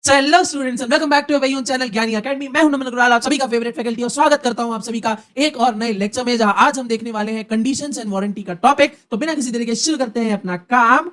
Hello students and welcome back to your channel Gyani Academy. मैं हूं नमन अग्रवाल, आप सभी का फेवरेट फैकल्टी, और स्वागत करता हूं आप सभी का एक और नए लेक्चर में, जहां आज हम देखने वाले हैं कंडीशंस एंड वारंटी का टॉपिक। तो बिना किसी तरीके शुरू करते हैं अपना काम।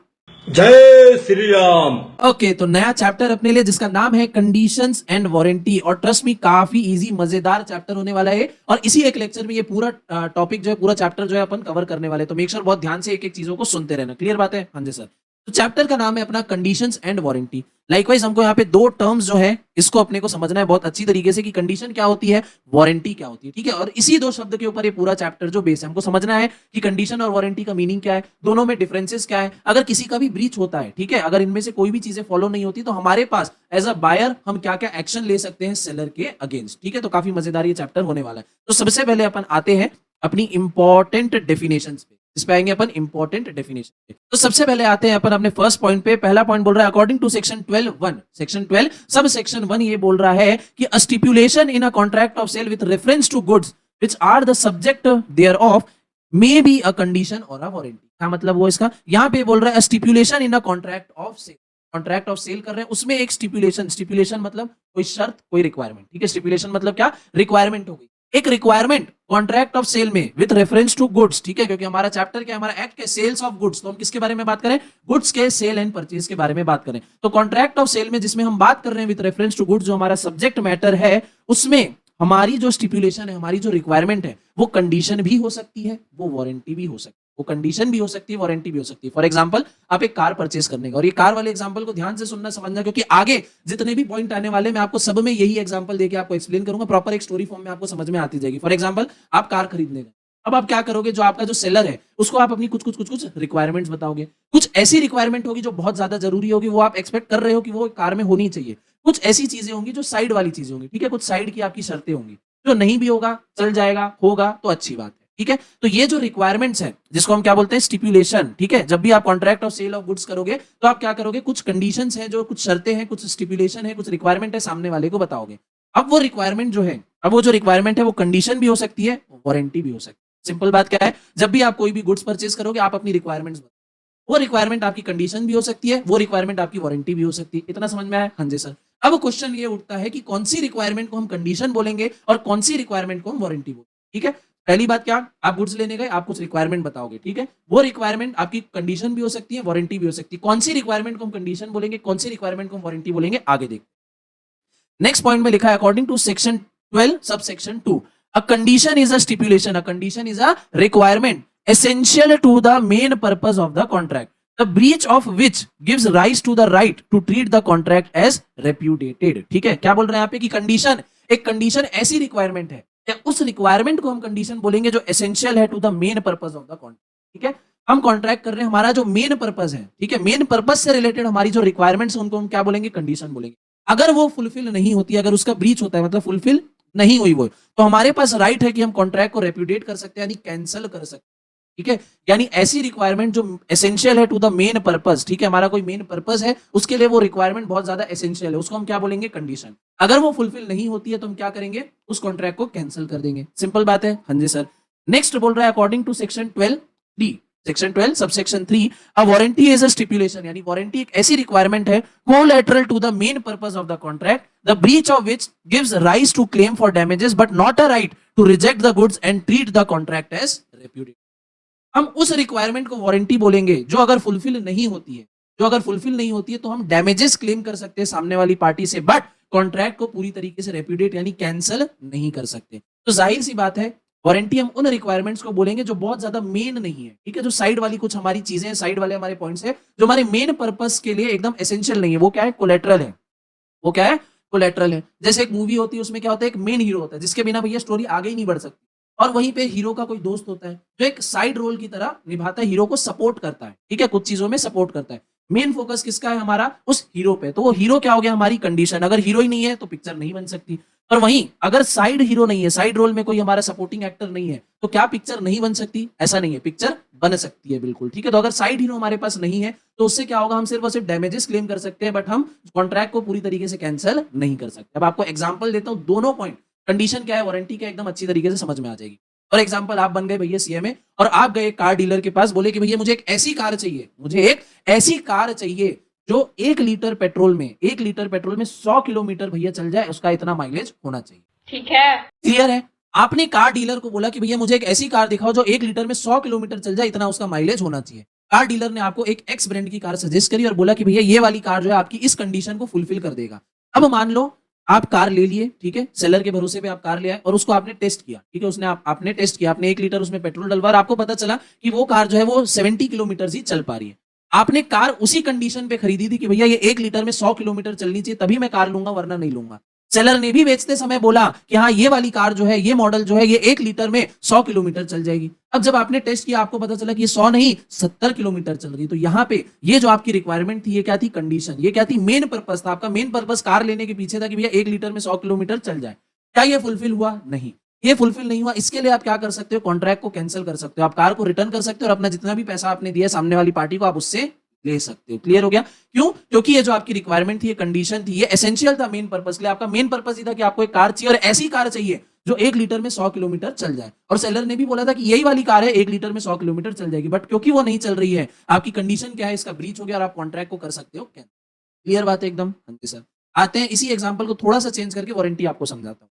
जय श्री राम। ओके, तो नया चैप्टर अपने लिए जिसका नाम है कंडीशंस एंड वारंटी, और ट्रस्ट मी काफी इजी मजेदार चैप्टर होने वाला है। और इसी एक लेक्चर में ये पूरा टॉपिक जो है, पूरा चैप्टर जो है अपन कवर करने वाले हैं। तो मेक श्योर बहुत ध्यान से एक एक चीजों को सुनते रहना। क्लियर बात है? हाँ जी सर। तो चैप्टर का नाम है अपना कंडीशंस एंड वारंटी। लाइकवाइज हमको यहाँ पे दो टर्म्स जो है इसको अपने को समझना है बहुत अच्छी तरीके से कि कंडीशन क्या होती है, वारंटी क्या होती है। ठीक है, और इसी दो शब्द के ऊपर ये पूरा चैप्टर जो बेस है, हमको समझना है कि कंडीशन और वारंटी का मीनिंग क्या है, दोनों में डिफरेंसेस क्या है, अगर किसी का भी ब्रीच होता है, ठीक है, अगर इनमें से कोई भी चीजें फॉलो नहीं होती तो हमारे पास एज अ बायर हम क्या क्या एक्शन ले सकते हैं सेलर के अगेंस्ट। ठीक है, तो काफी मजेदार ये चैप्टर होने वाला है। तो सबसे पहले अपन आते हैं अपनी इंपॉर्टेंट डेफिनेशन पे। इस पे आएंगे अपन इंपॉर्टेंट डेफिनेशन पे। तो सबसे पहले आते हैं अपन अपने फर्स्ट पॉइंट पे। पहला पॉइंट बोल रहा है according to section 12(1), section 12 sub section 1 ये बोल रहा है कि a stipulation in a contract of sale with reference to goods which are the subject thereof may be a condition or a warranty. क्या मतलब वो इसका? यहाँ पे बोल रहा है stipulation in a contract of sale. Contract of sale कर रहे हैं, उसमें एक स्टिपुलेशन, स्टिपुलेशन मतलब कोई शर्त, कोई रिक्वायरमेंट। ठीक है, स्टिपुलेशन मतलब क्या? रिक्वायरमेंट हो गई, एक रिक्वायरमेंट कॉन्ट्रैक्ट ऑफ सेल में विद रेफरेंस टू गुड्स। ठीक है, क्योंकि हमारा चैप्टर क्या है, हमारा एक्ट के सेल्स ऑफ गुड्स, तो हम किसके बारे में बात करें? गुड्स के सेल एंड परचेज के बारे में बात करें। तो कॉन्ट्रैक्ट ऑफ सेल में जिसमें हम बात कर रहे हैं विद रेफरेंस टू गुड्स, जो हमारा सब्जेक्ट मैटर है, उसमें हमारी जो स्टिपुलेशन है, हमारी जो रिक्वायरमेंट है, वो कंडीशन भी हो सकती है, वो वारंटी भी हो सकती है। वो कंडीशन भी हो सकती है, वारंटी भी हो सकती है। फॉर एग्जांपल, आप एक कार परचेज करने का, और ये कार वाले एग्जांपल को ध्यान से सुनना समझना, क्योंकि आगे जितने भी पॉइंट आने वाले मैं आपको सब में यही एग्जांपल देके आपको एक्सप्लेन करूंगा, प्रॉपर एक स्टोरी फॉर्म में आपको समझ में आती जाएगी। फॉर एग्जांपल, आप कार खरीदने गए, अब आप क्या करोगे? जो आपका जो सेलर है उसको आप अपनी कुछ रिक्वायरमेंट्स बताओगे। कुछ ऐसी रिक्वायरमेंट होगी जो बहुत ज्यादा जरूरी होगी, वो आप एक्सपेक्ट कर रहे हो कि वो कार में होनी चाहिए। कुछ ऐसी चीजें होंगी जो साइड वाली चीजें होंगी। ठीक है, कुछ साइड की आपकी शर्तें होंगी। जो नहीं भी होगा चल जाएगा, होगा तो अच्छी बात है। ठीक है, तो ये जो रिक्वायरमेंट्स है जिसको हम क्या बोलते हैं? स्टिपुलेशन। ठीक है, जब भी आप contract of sale of goods करोगे तो आप क्या करोगे? कुछ कंडीशंस हैं, जो कुछ शर्तें हैं, कुछ स्टिपुलेशन है, कुछ रिक्वायरमेंट है, सामने वाले को बताओगे। अब वो रिक्वायरमेंट जो है, अब वो जो रिक्वायरमेंट है वो कंडीशन भी हो सकती है, वारंटी भी हो सकती है। सिंपल बात क्या है, जब भी आप कोई भी गुड्स परचेज करोगे आप अपनी रिक्वायरमेंट्स, वो रिक्वायरमेंट आपकी कंडीशन भी हो सकती है, वो रिक्वायरमेंट आपकी वारंटी भी हो सकती है। इतना समझ में आया? हाँ जी सर। अब क्वेश्चन ये उठता है कि कौन सी रिक्वायरमेंट को हम कंडीशन बोलेंगे और कौन सी रिक्वायरमेंट को हम वारंटी बोलेंगे। ठीक है, पहली बात क्या, आप गुड्स लेने गए, आप कुछ रिक्वायरमेंट बताओगे। ठीक है, वो रिक्वायरमेंट आपकी कंडीशन भी हो सकती है, वारंटी भी हो सकती है। कौन सी रिक्वायरमेंट को हम कंडीशन बोलेंगे, कौन सी रिक्वायरमेंट को हम वारंटी बोलेंगे, आगे देखते हैं। नेक्स्ट पॉइंट में लिखा है according to section 12 sub section 2, a condition is a stipulation, a condition is a requirement essential to the main purpose of the contract, the breach of which gives rise to the right to treat the contract as repudiated। ठीक है, क्या बोल रहे हैं यहाँ पे कि condition, एक कंडीशन ऐसी रिक्वायरमेंट है या उस रिक्वायरमेंट को हम कंडीशन बोलेंगे जो एसेंशियल है to the main purpose of the contract. ठीक है, हम कॉन्ट्रैक्ट कर रहे हैं, हमारा जो मेन पर्पस है, ठीक है, मेन पर्पस से रिलेटेड हमारी जो रिक्वायरमेंट्स उनको हम क्या बोलेंगे? कंडीशन बोलेंगे। अगर वो फुलफिल नहीं होती, अगर उसका ब्रीच होता है, मतलब फुलफिल नहीं हुई वो, तो हमारे पास राइट है कि हम कॉन्ट्रैक्ट को रेप्यूडिएट कर सकते हैं, यानी कैंसिल कर सकते हैं। ठीक है, यानी ऐसी रिक्वायरमेंट जो एसेंशियल है टू द मेन पर्पस। ठीक है, हमारा कोई मेन पर्पस है, उसके लिए वो रिक्वायरमेंट बहुत ज्यादा एसेंशियल है, उसको हम क्या बोलेंगे? कंडीशन। अगर वो फुलफिल नहीं होती है तो हम क्या करेंगे? उस कॉन्ट्रैक्ट को कैंसिल कर देंगे। सिंपल बात है। हाँ जी सर। नेक्स्ट बोल रहा है according to section 12(3), section 12 subsection 3, a warranty is a stipulation, यानी वारंटी एक ऐसी रिक्वायरमेंट है collateral to the main purpose of the contract, the breach of which gives rise to claim for damages but not a right to reject the goods and treat the contract as repudiated. हम उस requirement को warranty बोलेंगे जो अगर fulfil नहीं होती है, जो अगर फुलफिल नहीं होती है तो हम डैमेजेस क्लेम कर सकते हैं सामने वाली पार्टी से, बट कॉन्ट्रैक्ट को पूरी तरीके से रेप्यूडिएट यानी कैंसिल नहीं कर सकते। तो जाहिर सी बात है, वारंटी हम उन रिक्वायरमेंट्स को बोलेंगे जो बहुत ज्यादा मेन नहीं है। ठीक है, जो साइड वाली कुछ हमारी चीजें हैं, साइड वाले हमारे पॉइंट्स है, जो हमारे मेन पर्पस के लिए एकदम एसेंशियल नहीं है, वो क्या है? कोलेटरल है। वो क्या है? कोलेटरल है। जैसे एक मूवी होती है, उसमें क्या होता है? एक मेन हीरो होता है जिसके बिना भैया स्टोरी आगे ही नहीं बढ़ सकती, और वहीं पे हीरो का कोई दोस्त होता है जो एक साइड रोल की तरह निभाता है, हीरो को सपोर्ट करता है। ठीक है, कुछ चीजों में सपोर्ट करता है। मेन फोकस किसका है? हमारा उस हीरो पे। तो वो हीरो क्या हो गया? हमारी कंडीशन। अगर हीरो ही नहीं है तो पिक्चर नहीं बन सकती। और वहीं अगर साइड हीरो नहीं है, साइड रोल में कोई हमारा सपोर्टिंग एक्टर नहीं है, तो क्या पिक्चर नहीं बन सकती? ऐसा नहीं है, पिक्चर बन सकती है बिल्कुल। ठीक है, तो अगर साइड हीरो हमारे पास नहीं है तो उससे क्या होगा? हम सिर्फ और सिर्फ डैमेजेस क्लेम कर सकते हैं, बट हम कॉन्ट्रैक्ट को पूरी तरीके से कैंसिल नहीं कर सकते। अब आपको एग्जांपल देता हूं, दोनों पॉइंट, कंडीशन क्या है, वारंटी क्या है, एकदम अच्छी तरीके से समझ में आ जाएगी। फॉर एग्जांपल, आप बन गए भैया सीएमए और आप गए कार डीलर के पास, बोले कि भैया मुझे एक ऐसी कार चाहिए, मुझे एक ऐसी कार चाहिए जो 1 लीटर पेट्रोल में 100 किलोमीटर भैया चल जाए, उसका इतना माइलेज होना चाहिए। ठीक है। क्लियर है? आपने कार डीलर को बोला कि भैया मुझे एक ऐसी कार दिखाओ जो 1 लीटर में 100 किलोमीटर चल जाए, इतना उसका माइलेज होना चाहिए। कार डीलर ने आपको एक एक्स ब्रांड की कार सजेस्ट करी और बोला कि भैया ये वाली कार जो है आपकी इस कंडीशन को फुलफिल कर देगा। अब मान लो आप कार ले लिए, ठीक है, सेलर के भरोसे पे आप कार ले आए और उसको आपने टेस्ट किया, ठीक है, उसने आपने टेस्ट किया, आपने 1 लीटर उसमें पेट्रोल डलवा और आपको पता चला कि वो कार जो है वो 70 किलोमीटर ही चल पा रही है। आपने कार उसी कंडीशन पे खरीदी थी कि भैया ये 1 लीटर में 100 किलोमीटर चलनी चाहिए, तभी मैं कार लूंगा वरना नहीं लूंगा। सेलर ने भी बेचते समय बोला कि हाँ ये वाली कार जो है, ये मॉडल जो है, ये 1 लीटर में 100 किलोमीटर चल जाएगी। अब जब आपने टेस्ट किया आपको पता चला कि ये 100 नहीं 70 किलोमीटर चल रही, तो यहाँ पे ये जो आपकी रिक्वायरमेंट थी ये क्या थी? कंडीशन। ये क्या थी? मेन पर्पस था। आपका मेन पर्पस कार लेने के पीछे था कि भैया 1 लीटर में 100 किलोमीटर चल जाए। क्या ये फुलफिल हुआ? नहीं, ये फुलफिल नहीं हुआ। इसके लिए आप क्या कर सकते हो? कॉन्ट्रैक्ट को कैंसिल कर सकते हो, आप कार को रिटर्न कर सकते हो और अपना जितना भी पैसा आपने दिया सामने वाली पार्टी को आप उससे ले सकते हो। क्लियर हो गया? क्यों? क्योंकि ये जो आपकी रिक्वायरमेंट थी, ये कंडीशन थी, ये एसेंशियल था मेन पर्पस के लिए। आपका मेन पर्पस ही था कि आपको एक कार चाहिए और ऐसी कार चाहिए जो 1 लीटर में 100 किलोमीटर चल जाए। और सेलर ने भी बोला था कि यही वाली कार है 1 लीटर में 100 किलोमीटर चल जाएगी, बट क्योंकि वो नहीं चल रही है, आपकी कंडीशन क्या है? इसका ब्रीच हो गया और आप कॉन्ट्रैक्ट को कर सकते हो कैंसिल। क्लियर बात है एकदम? हाँ जी सर। आते हैं इसी एग्जाम्पल को थोड़ा सा चेंज करके वारंटी आपको समझाता हूँ।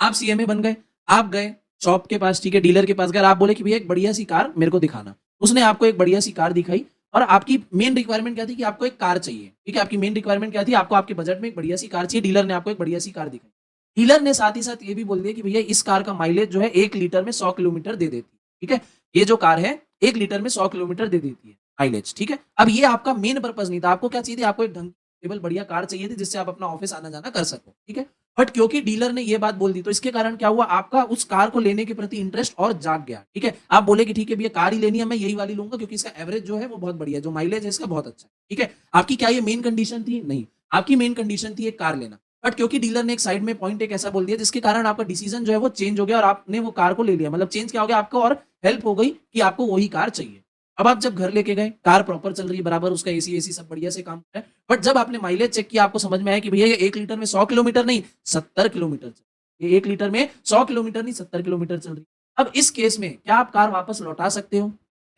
आप सीएमए बन गए, आप गए शॉप के पास, ठीक है, डीलर के पास गए, आप बोले कि भैया एक बढ़िया सी कार मेरे को दिखाना। उसने आपको एक बढ़िया सी कार दिखाई और आपकी मेन रिक्वायरमेंट क्या थी? कि आपको एक कार चाहिए, ठीक है, आपकी मेन रिक्वायरमेंट क्या थी? आपको आपके बजट में एक बढ़िया सी कार चाहिए। डीलर ने आपको एक बढ़िया सी कार दिखाई। डीलर ने साथ ही साथ ये भी बोल दिया कि भैया इस कार का माइलेज जो है 1 लीटर में 100 किलोमीटर दे देती है, ठीक है, ये जो कार है 1 लीटर में 100 किलोमीटर दे देती है माइलेज, ठीक है। अब ये आपका मेन पर्पज नहीं था, आपको क्या चाहिए थी? आपको एक ढंग केवल बढ़िया कार चाहिए थी जिससे आप अपना ऑफिस आना जाना कर सको, ठीक है। बट क्योंकि डीलर ने ये बात बोल दी तो इसके कारण क्या हुआ? आपका उस कार को लेने के प्रति इंटरेस्ट और जाग गया, ठीक है। आप बोले कि ठीक है भैया कार ही लेनी है, मैं यही वाली लूंगा क्योंकि इसका एवरेज जो है वो बहुत बढ़िया है, जो माइलेज है इसका बहुत अच्छा है, ठीक है। आपकी क्या ये मेन कंडीशन थी? नहीं, आपकी मेन कंडीशन थी एक कार लेना। बट क्योंकि डीलर ने एक साइड में पॉइंट एक ऐसा बोल दिया जिसके कारण आपका डिसीजन जो है वो चेंज हो गया और आपने वो कार को ले लिया। मतलब चेंज क्या हो गया? आपको और हेल्प हो गई कि आपको वही कार चाहिए। अब आप जब घर लेके गए, कार प्रॉपर चल रही है, बराबर उसका एसी एसी सब बढ़िया से काम कर रहा है, बट जब आपने माइलेज चेक किया आपको समझ में आया कि भैया ये 1 लीटर में 100 किलोमीटर नहीं 70 किलोमीटर चल, ये 1 लीटर में 100 किलोमीटर नहीं 70 किलोमीटर चल रही है। अब इस केस में क्या आप कार वापस लौटा सकते हो?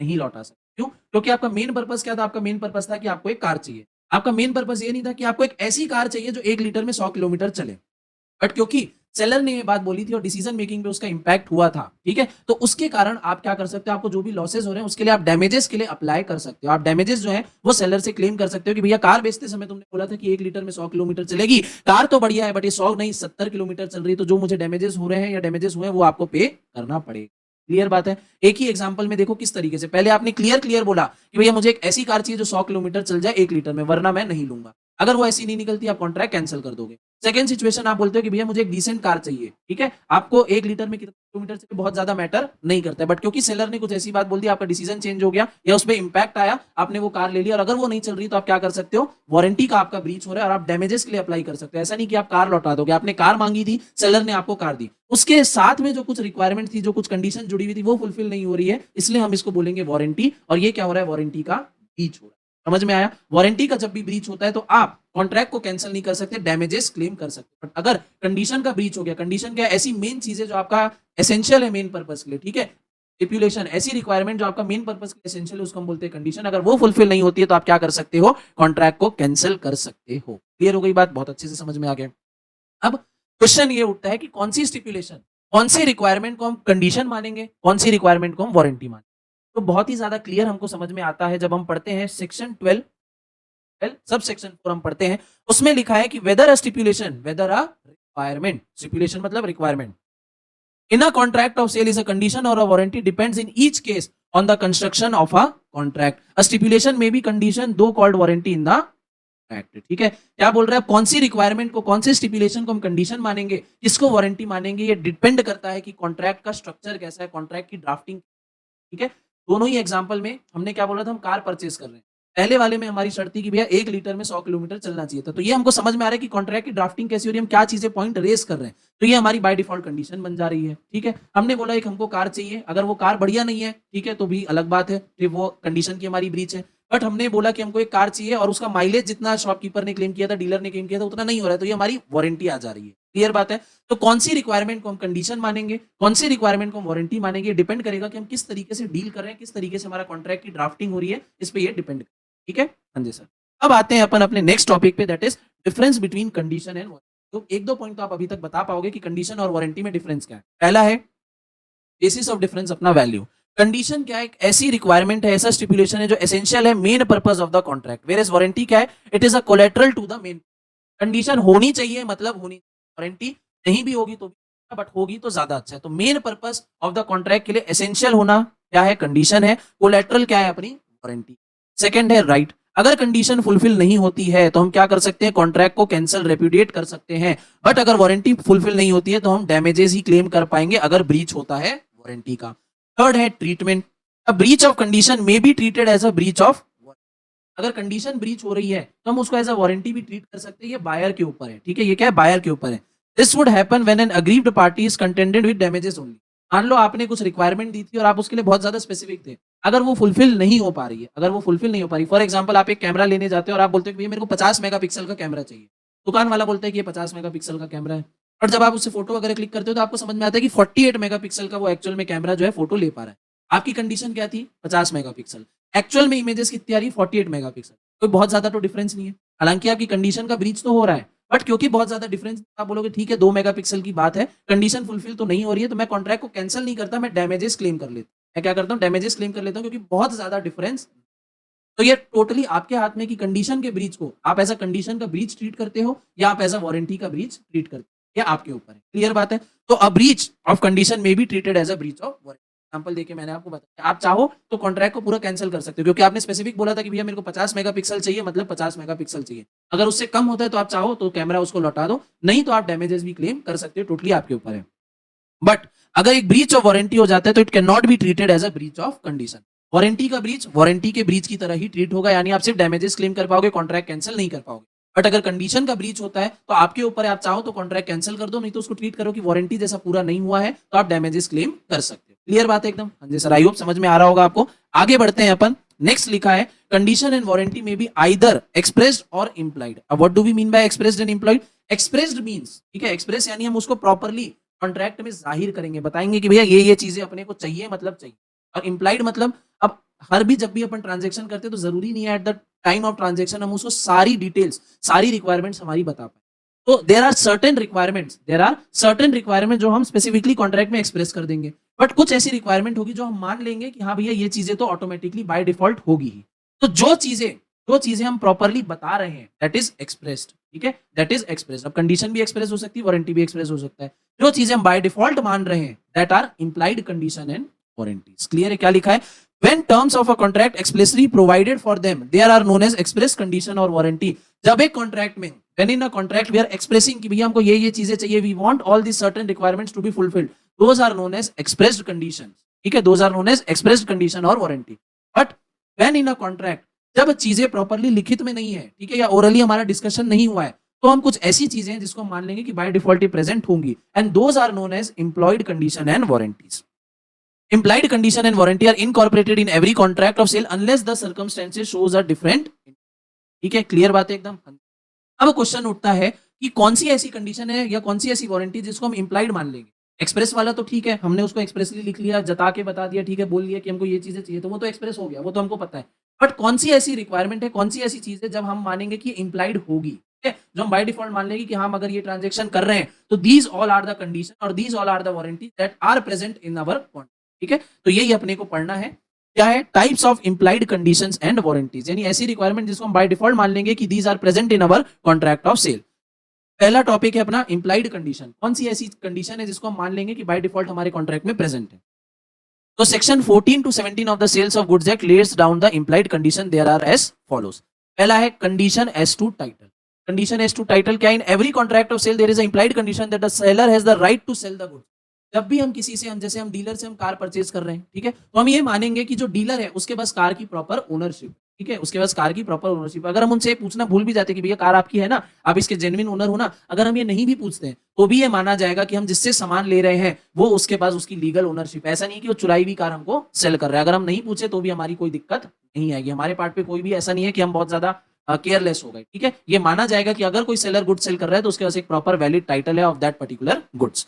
नहीं लौटा सकते। क्यों? क्योंकि आपका मेन पर्पस क्या था? आपका मेन पर्पस था कि आपको एक कार चाहिए। आपका मेन पर्पस ये नहीं था कि आपको एक ऐसी कार चाहिए जो 1 लीटर में 100 किलोमीटर चले। बट क्योंकि सेलर ने ये बात बोली थी और डिसीजन मेकिंग पे उसका इंपैक्ट हुआ था, ठीक है, तो उसके कारण आप क्या कर सकते हो? आपको जो भी लॉसेस हो रहे हैं उसके लिए आप डैमेजेस के लिए अप्लाई कर सकते हो। आप डैमेजेस जो है वो सेलर से क्लेम कर सकते हो कि भैया कार बेचते समय तुमने बोला था कि 1 लीटर में 100 किलोमीटर चलेगी, कार तो बढ़िया है बट ये 100 नहीं 70 किलोमीटर चल रही है, तो जो मुझे डैमेजेस हो रहे हैं या डैमेजेस हुए हैं वो आपको पे करना पड़ेगा। क्लियर बात है? एक ही एग्जांपल में देखो किस तरीके से पहले आपने क्लियर क्लियर बोला कि भैया मुझे एक ऐसी कार चाहिए जो 100 किलोमीटर चल जाए 1 लीटर में, वरना मैं नहीं लूंगा। अगर वो ऐसी नहीं निकलती आप कॉन्ट्रैक्ट कैंसिल कर दोगे। सेकंड सिचुएशन आप बोलते हो कि भैया मुझे एक डिसेंट कार चाहिए, ठीक है, आपको 1 लीटर में कितना किलोमीटर चाहिए बहुत ज्यादा मैटर नहीं करता है, बट क्योंकि सेलर ने कुछ ऐसी बात बोल दी आपका डिसीजन चेंज हो गया या उसमें इंपैक्ट आया, आपने वो कार ले लिया और अगर वो नहीं चल रही तो आप क्या कर सकते हो? वारंटी का आपका ब्रीच हो रहा है और आप डैमेजेस के लिए अप्लाई कर सकते हो। ऐसा नहीं कि आप कार लौटा दोगे, आपने कार मांगी थी, सेलर ने आपको कार दी, उसके साथ में जो कुछ रिक्वायरमेंट थी, जो कुछ कंडीशन जुड़ी हुई थी वो फुलफिल नहीं हो रही है, इसलिए हम इसको बोलेंगे वारंटी। और ये क्या हो रहा है? वारंटी का ब्रीच हो रहा है। समझ में आया? वारंटी का जब भी ब्रीच होता है तो आप कॉन्ट्रैक्ट को कैंसिल नहीं कर सकते, डैमेजेस क्लेम कर सकते। बट अगर कंडीशन का ब्रीच हो गया, कंडीशन क्या है? ऐसी मेन चीजें जो आपका एसेंशियल है मेन पर्पस के लिए, ठीक है, स्टिपुलेशन, ऐसी रिक्वायरमेंट जो आपका मेन पर्पस के लिए एसेंशियल है उसको हम बोलते हैं कंडीशन। अगर वो फुलफिल नहीं होती है तो आप क्या कर सकते हो? कॉन्ट्रैक्ट को कैंसिल कर सकते हो। क्लियर हो गई बात? बहुत अच्छे से समझ में आ गया। अब क्वेश्चन ये उठता है कि कौन सी स्टिपुलेशन, कौन सी रिक्वायरमेंट को हम कंडीशन मानेंगे, कौन सी रिक्वायरमेंट को हम वारंटी मानेंगे। तो बहुत ही ज्यादा क्लियर हमको समझ में आता है जब हम पढ़ते हैं सेक्शन 12 सब सेक्शन 4 हम पढ़ते हैं, उसमें लिखा है कि whether a stipulation, whether a requirement, stipulation मतलब requirement in a contract of sale is a condition or a warranty depends in each case on the construction of a contract. A stipulation may be condition though called warranty in the contract. ठीक है, क्या बोल रहे हैं? कौन सी requirement को, कौन से स्टिपुलेशन को हम कंडीशन मानेंगे, किसको वारंटी मानेंगे, ये डिपेंड करता है कि कॉन्ट्रैक्ट का स्ट्रक्चर कैसा है, कॉन्ट्रैक्ट की ड्राफ्टिंग। ठीक है, दोनों ही एग्जांपल में हमने क्या बोला था? हम कार परचेस कर रहे हैं। पहले वाले में हमारी शर्त थी कि भैया 1 लीटर में 100 किलोमीटर चलना चाहिए था, तो ये हमको समझ में आ रहा है कि कॉन्ट्रैक्ट की ड्राफ्टिंग कैसी हो रही है, हम क्या चीजें पॉइंट रेस कर रहे हैं, तो ये हमारी बाय डिफॉल्ट कंडीशन बन जा रही है। ठीक है, हमने बोला एक हमको कार चाहिए, अगर वो कार बढ़िया नहीं है, ठीक है, तो भी अलग बात है, फिर वो कंडीशन की हमारी ब्रीच है। बट हमने बोला कि हमको एक कार चाहिए और उसका माइलेज जितना शॉपकीपर ने क्लेम किया था, डीलर ने क्लेम किया था, उतना नहीं हो रहा है, तो ये हमारी वारंटी आ जा रही है। क्लियर बात है? तो कौन सी रिक्वायरमेंट को हम कंडीशन मानेंगे, कौन सी रिक्वायरमेंट को हम वारंटी मानेंगे, डिपेंड करेगा कि हम किस तरीके से डील कर रहे हैं, किस तरीके से हमारा कॉन्ट्रैक्ट की ड्राफ्टिंग हो रही है, इस पे ये डिपेंड। ठीक है, हाँ जी सर। अब आते हैं अपन अपने नेक्स्ट टॉपिक पे, that is difference between condition and warranty. तो एक दो पॉइंट तो आप अभी तक बता पाओगे कि कंडीशन और वारंटी में डिफरेंस क्या है। पहला है बेसिस ऑफ डिफरेंस अपना वैल्यू। कंडीशन क्या है, एक ऐसी रिक्वायरमेंट है, ऐसा स्टिपुलेशन है जो एसेंशियल है main purpose of the contract, where as warranty क्या है, it is a collateral to the main. Condition होनी चाहिए मतलब होनी, वारंटी नहीं भी होगी तो भी, बट होगी तो ज्यादा अच्छा है। तो main purpose of the contract के लिए एसेंशियल होना क्या है, कंडीशन है। कोलेटरल क्या है, अपनी वारंटी। सेकंड है राइट। अगर कंडीशन फुलफिल नहीं होती है तो हम क्या कर सकते हैं, कॉन्ट्रैक्ट को कैंसिल रेप्यूडिएट कर सकते हैं। बट अगर वारंटी फुलफिल नहीं होती है तो हम डैमेजेस ही क्लेम कर पाएंगे अगर ब्रीच होता है वारंटी का। थर्ड है treatment. A breach of condition may be treated as a breach of, अगर कंडीशन ब्रीच हो रही है तो हम उसको एज अ वारंटी भी ट्रीट कर सकते हैं। ये बायर के ऊपर है, ठीक है, ये क्या है, बायर के ऊपर है। This would happen when an aggrieved party is contented with damages only. मान लो आपने कुछ रिक्वायरमेंट दी थी और आप उसके लिए बहुत ज्यादा स्पेसिफिक थे, अगर वो फुलफिल नहीं हो पा रही है, अगर वो फुलफिल नहीं हो पा रही, फॉर एग्जाम्पल आप एक कैमरा लेने जाते हो और आप बोलते हो कि भैया मेरे को 50 मेगापिक्सल का कैमरा चाहिए। दुकान वाला बोलता है कि ये 50 मेगापिक्सल का कैमरा है, और जब आप उससे फोटो वगैरह क्लिक करते हो तो आपको समझ में आता है कि 48 मेगापिक्सल का वो एक्चुअल में कैमरा जो है फोटो ले पा रहा है। आपकी कंडीशन क्या थी, 50 मेगापिक्सल, एक्चुअल में इमेजेस कितनी आ रही, 48 मेगापिक्सल। कोई बहुत ज्यादा तो डिफरेंस नहीं है, हालांकि आपकी कंडीशन का ब्रीच तो हो रहा है, बट क्योंकि बहुत ज्यादा डिफरेंस, आप बोलोगे ठीक है 2 मेगापिक्सल की बात है, कंडीशन फुलफिल तो नहीं हो रही है, तो मैं कॉन्ट्रैक्ट को कैंसिल नहीं करता, मैं डैमेजेस क्लेम कर लेता हूं। मैं क्या करता हूं, डैमेजेस क्लेम कर लेता हूं, क्योंकि बहुत ज्यादा डिफरेंस। तो ये टोटली आपके हाथ में कि कंडीशन के ब्रीच को आप एज अ कंडीशन का ब्रीच ट्रीट करते हो या आप एज अ वारंटी का ब्रीच ट्रीट करते हो, ये आपके ऊपर है। क्लियर बात है। तो a breach of condition may be treated as a breach of warranty. Example देके मैंने आपको बताया, आप चाहो तो कॉन्ट्रैक्ट को पूरा कैंसिल कर सकते हो, क्योंकि आपने स्पेसिफिक बोला था कि भैया मेरे को 50 मेगापिक्सल चाहिए, मतलब 50 मेगापिक्सल चाहिए। अगर उससे कम होता है तो आप चाहो तो कैमरा उसको लौटा दो, नहीं तो आप डैमेजेस भी क्लेम कर सकते हो, टोटली आपके ऊपर है। बट अगर एक ब्रीच ऑफ वारंटी हो जाता है तो it can not be treated as a breach of condition. Warranty का ब्रीच वारंटी के ब्रीच की तरह ही ट्रीट होगा, यानी आप सिर्फ डैमेजेस क्लेम कर पाओगे, कॉन्ट्रैक्ट कैंसिल नहीं कर पाओगे। बट अगर कंडीशन का ब्रीच होता है तो आपके ऊपर है, आप चाहो तो कॉन्ट्रैक्ट कैंसिल कर दो, नहीं तो उसको ट्रीट करो कि वारंटी जैसा पूरा नहीं हुआ है, तो आप डैमेजेस क्लेम कर सकते हो। क्लियर बात है एकदम। हाँ जी सर, आई होप समझ में आ रहा होगा आपको। आगे बढ़ते हैं अपन। नेक्स्ट लिखा है condition and warranty may be either expressed or implied. अब what do we mean by expressed and implied. Expressed means, ठीक है, एक्सप्रेस यानी हम उसको प्रॉपर्ली कॉन्ट्रैक्ट में जाहिर करेंगे, बताएंगे कि भैया ये चीजें अपने को चाहिए, मतलब चाहिए। और इंप्लाइड मतलब, अब हर भी जब भी अपन ट्रांजेक्शन करते हैं तो जरूरी नहीं है at the time of transaction हम उसको सारी डिटेल्स, सारी रिक्वायरमेंट्स हमारी बता पाए। तो देर आर सर्टेन रिक्वायरमेंट जो हम स्पेसिफिकली कॉन्ट्रैक्ट में एक्सप्रेस कर देंगे, बट कुछ ऐसी रिक्वायरमेंट होगी जो हम मान लेंगे कि हाँ भैया ये चीजें तो ऑटोमेटिकली बाय डिफॉल्ट होगी ही। तो जो चीजें हम प्रॉपरली बता रहे हैं दैट इज एक्सप्रेस्ड, ठीक है, दैट इज एक्सप्रेस्ड। अब कंडीशन भी एक्सप्रेस हो सकती है, वारंटी भी एक्सप्रेस हो सकता है। जो चीजें हम बाय डिफॉल्ट मान रहे हैं that are implied condition and warranties. Clear है, क्या लिखा है, when terms of a contract explicitly provided for them there are known as express condition और warranty। जब एक कॉन्ट्रैक्ट में, when in a contract we are expressing कि भैया हमको ये चीजें चाहिए, we want all these certain requirements to be fulfilled, those are known as expressed conditions, ठीक है, those are known as expressed condition और warranty। but when in a contract, जब चीजें प्रॉपरली लिखित में नहीं है, ठीक है, या ओरली हमारा डिस्कशन नहीं हुआ है, तो हम कुछ ऐसी चीजें हैं जिसको हम मान लेंगे कि बाय डिफॉल्ट ही प्रेजेंट होंगी, and those are known as employed condition and warranties. Implied condition and warranty are incorporated in every contract of sale unless the circumstances shows a different। ठीक है, क्लियर बात है एकदम। अब क्वेश्चन उठता है कि कौन सी ऐसी कंडीशन है या कौन सी ऐसी वारंटी जिसको हम इंप्लाइड मान लेंगे। एक्सप्रेस वाला तो ठीक है, हमने उसको एक्सप्रेसली लिख लिया, जता के बता दिया, ठीक है, बोल लिया कि हमको ये चीजें चाहिए, तो वो तो एक्सप्रेस हो गया, वो तो हमको पता है। बट कौन सी ऐसी रिक्वायरमेंट है, कौन सी ऐसी चीज है जब हम मानेंगे कि इंप्लाइड होगी, ठीक है, जो हम बाय डिफॉल्ट मान लेंगे कि हम अगर ये ट्रांजेक्शन कर रहे हैं तो these all are the condition और these all are the warranty that are present in our contract. ठीक है, तो यही अपने को पढ़ना है। क्या है, types of implied conditions and warranties, यानी ऐसी रिक्वायरमेंट जिसको हम बाय डिफॉल्ट मान लेंगे कि these are present in our contract of sale. पहला टॉपिक है अपना इंप्लाइड कंडीशन। कौन सी ऐसी कंडीशन है जिसको हम मान लेंगे कि बाय डिफॉल्ट हमारे कॉन्ट्रैक्ट में प्रेजेंट है। तो section 14 to 17 of the sales of goods act lets down the implied condition, there are as follows. पहला है condition as to title. Condition as to title क्या, in every contract of sale there is a implied condition that the seller has the right to sell the goods. जब भी हम किसी से, हम जैसे हम डीलर से हम कार परचेज कर रहे हैं, ठीक है, तो हम ये मानेंगे कि जो डीलर है उसके पास कार की प्रॉपर ओनरशिप, ठीक है, उसके पास कार की प्रॉपर ओनरशिप। अगर हम उनसे पूछना भूल भी जाते कि भैया कार आपकी है ना, आप इसके जेन्युइन ओनर हो ना, अगर हम ये नहीं भी पूछते हैं तो भी ये माना जाएगा कि हम जिससे सामान ले रहे हैं वो उसके पास उसकी लीगल ओनरशिप। ऐसा नहीं कि वो चुराई हुई कार हमको सेल कर रहा है। अगर हम नहीं पूछे तो भी हमारी कोई दिक्कत नहीं आएगी, हमारे पार्ट पे कोई भी ऐसा नहीं है कि हम बहुत ज्यादा केयरलेस हो गए। ठीक है, ये माना जाएगा कि अगर कोई सेलर गुड्स सेल कर रहा है तो उसके पास एक प्रॉपर वैलिड टाइटल है of that particular goods.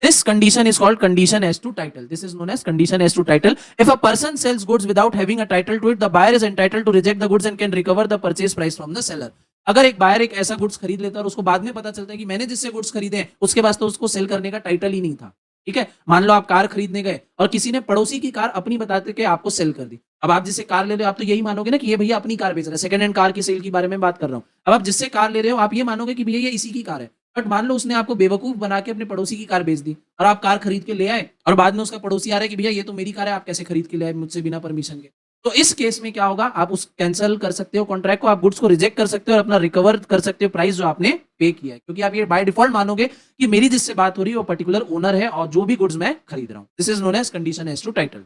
This condition is called condition as to title. This is known as condition as to title. If a person sells goods without having a title to it, the buyer is entitled to reject the goods and can recover the purchase price from the seller. अगर एक buyer एक ऐसा goods खरीद लेता है और उसको बाद में पता चलता है कि मैंने जिससे गुड्स खरीदे हैं उसके पास तो उसको सेल करने का टाइटल ही नहीं था, ठीक है। मान लो आप कार खरीदने गए और किसी ने पड़ोसी की कार अपनी बताते के आपको सेल कर दी। अब आप जिससे कार ले रहे हो आप तो यही मानोगे ना कि ये भैया अपनी कार बेच रहा है। सेकंड हैंड कार की सेल के बारे में बात कर रहा हूँ। अब आप जिससे कार ले रहे हो आप ये मानोगे कि भैया ये इसी की कार है, बट मान लो उसने आपको बेवकूफ बना के अपने पड़ोसी की कार बेच दी और आप कार खरीद के ले आए और बाद में उसका पड़ोसी आ रहा है कि भैया ये तो मेरी कार है, आप कैसे खरीद के ले आए मुझसे बिना परमिशन के। तो इस केस में क्या होगा, आप उस कैंसिल कर सकते हो कॉन्ट्रैक्ट को, आप गुड्स को रिजेक्ट कर सकते हो और अपना रिकवर कर सकते हो प्राइस जो आपने पे किया है, क्योंकि आप ये बाय डिफॉल्ट मानोगे कि मेरी जिससे बात हो रही है वो पर्टिकुलर ओनर है और जो भी गुड्स मैं खरीद रहा हूं। This is known as condition as to title.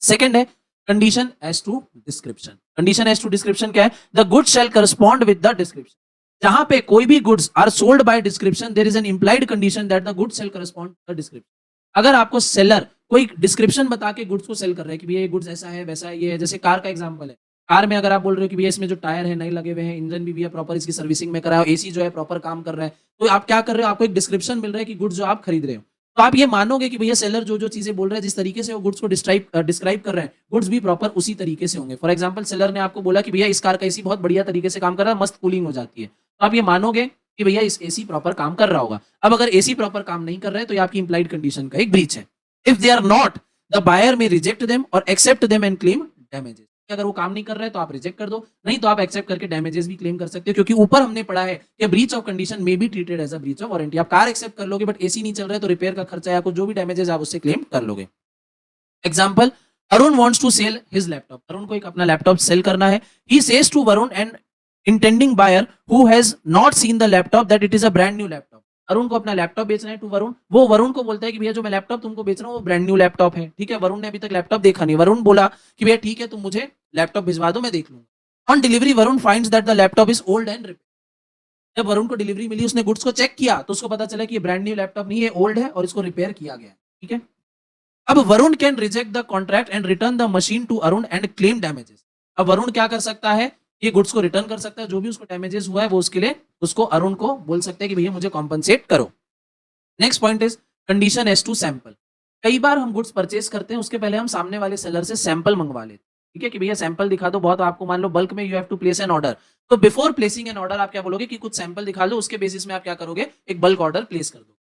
Second है condition as to description. Condition as to description क्या है? The good shall correspond with the description. जहां पे कोई भी goods are sold by description there is an implied condition that the good shall correspond the description. अगर आपको seller कोई description बता के गुड्स को सेल कर रहा है कि भैया ये गुड्स ऐसा है वैसा है, ये है, जैसे कार का एग्जांपल है। कार में अगर आप बोल रहे हो कि भैया इसमें जो टायर है नए लगे हुए हैं, इंजन भी भैया प्रॉपर इसकी सर्विसिंग में कराओ, एसी जो है प्रॉपर काम कर रहा है, तो आप क्या कर रहे हो, आपको एक डिस्क्रिप्शन मिल रहा है कि गुड्स जो आप खरीद रहे हो, तो आप ये मानोगे कि भैया सेलर जो जो चीजें बोल रहा है जिस तरीके से वो गुड्स को डिस्क्राइब कर रहे हैं गुड्स भी प्रॉपर उसी तरीके से होंगे। फॉर एग्जांपल सेलर ने आपको बोला कि भैया इस कार का एसी बहुत बढ़िया तरीके से काम कर रहा है, मस्त कूलिंग हो जाती है, तो आप ये मानोगे कि भैया इस एसी प्रॉपर काम कर रहा होगा। अब अगर एसी प्रॉपर काम नहीं कर रहा है तो ये आपकी इंप्लाइड कंडीशन का एक ब्रीच है। If they are not the buyer may reject them or accept them and claim damages. अगर वो काम नहीं कर रहा है तो आप रिजेक्ट कर दो, नहीं तो आप एक्सेप्ट करके डैमेजेस भी क्लेम कर सकते हो, क्योंकि ऊपर हमने पढ़ा है कि breach of condition may be treated as a breach of warranty. आप कार एक्सेप्ट कर लोगे बट एसी नहीं चल रहा है तो रिपेयर का खर्चा या कुछ जो भी डैमेजेस आप उससे क्लेम कर लोगे। Example, Arun wants to sell his laptop. Arun को एक अपना लैपटॉप सेल करना है। He says to Varun and intending buyer who has not seen the laptop that it is a brand new laptop. Arun को अपना लैपटॉप बेचना है टू वरुण। वो वरुण को बोलता है कि भैया जो मैं लैपटॉप तुमको बेच रहा हूँ वो ब्रांड न्यू लैपटॉप है, ठीक है। वरुण ने अभी तक लैपटॉप देखा नहीं। वरुण बोला कि भैया ठीक है तुम मुझे लैपटॉप भिजवा दो, मैं देख लूंगा। On delivery Varun finds that the laptop is old and repair. जब वरुण को डिलीवरी मिली उसने गुड्स को चेक किया तो उसको पता चला कि ये ब्रांड न्यू लैपटॉप नहीं है, ओल्ड है और इसको रिपेयर किया गया है, ठीक है। अब Varun can reject the contract and return the machine to Arun and claim damages. अब वरुण क्या कर सकता है, ये गुड्स को रिटर्न कर सकता है, जो भी उसको डैमेजेस हुआ है वो उसके लिए उसको अरुण को बोल सकते हैं कि भैया मुझे कॉम्पनसेट करो। Next point is condition as to sample. कई बार हम गुड्स परचेस करते हैं उसके पहले हम सामने वाले सेलर से सैंपल मंगवा लेते हैं, ठीक है, कि भैया सैंपल दिखा दो। बहुत आपको मान लो बल्क में you have to place an order, तो बिफोर प्लेसिंग एन ऑर्डर आप क्या बोलोगे कि कुछ सैंपल दिखा लो, उसके बेसिस में आप क्या करोगे, एक बल्क ऑर्डर प्लेस कर दो।